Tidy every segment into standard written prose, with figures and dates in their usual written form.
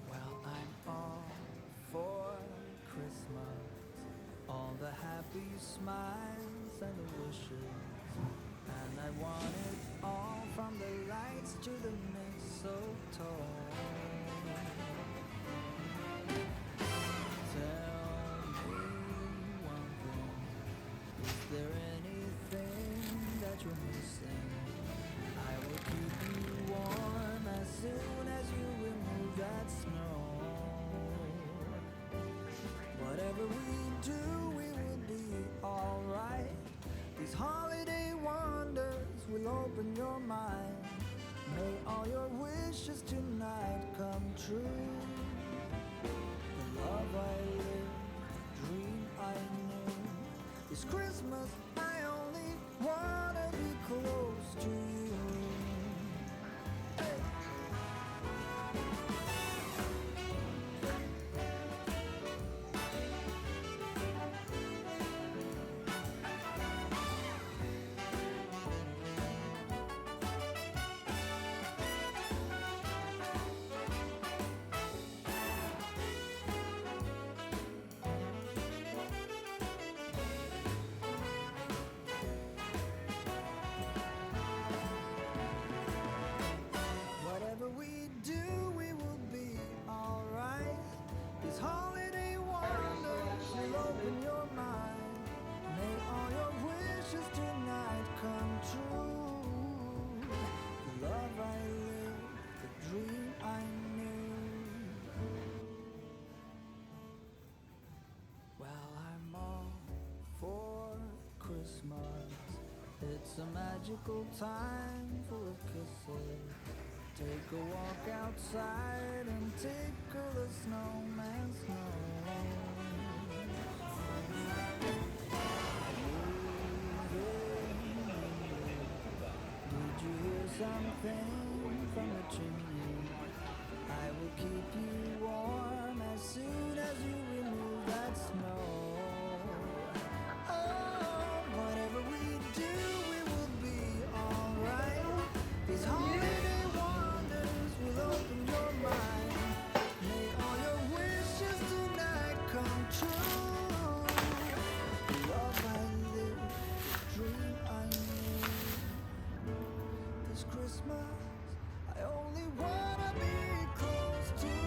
Well, I'm all for Christmas, all the happy smiles and the wishes, and I want it all from the lights to the mistletoe. Tell me one thing, is there anything that you're missing? I will keep you warm as soon as you remove that snow. Whatever we do, we will be alright. These holiday wonders will open your mind. May all your wishes tonight come true. The love I live, the dream I knew. This Christmas I only wanna be close to you. Hey. Whatever we do, we will be alright. These holiday wonders will open your mind. May all your wishes tonight come true. The love I live, the dream I knew. Well, I'm all for Christmas. It's a magical time full of kisses. Take a walk outside and tickle the snowman's nose. Did you hear something from the chimney? I will keep you warm as soon as you remove that snow. Oh, whatever we do, we will be alright. These holiday wonders will open your mind. May all your wishes tonight come true. The love I live, the dream I knew. This Christmas I only wanna be close to you.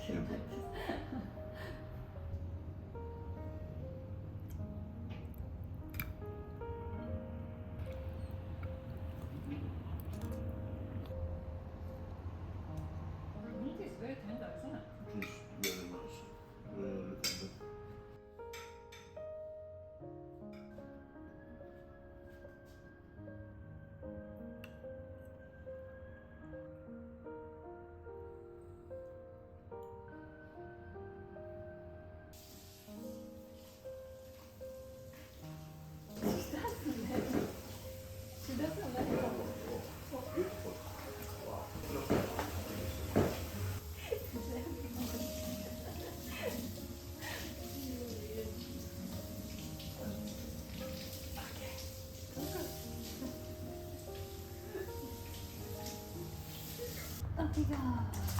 일부. Niet is weet hè, dat is het. Just very nice. Really tender. She doesn't let go. Oh, beautiful. Wow. Look. 어디가?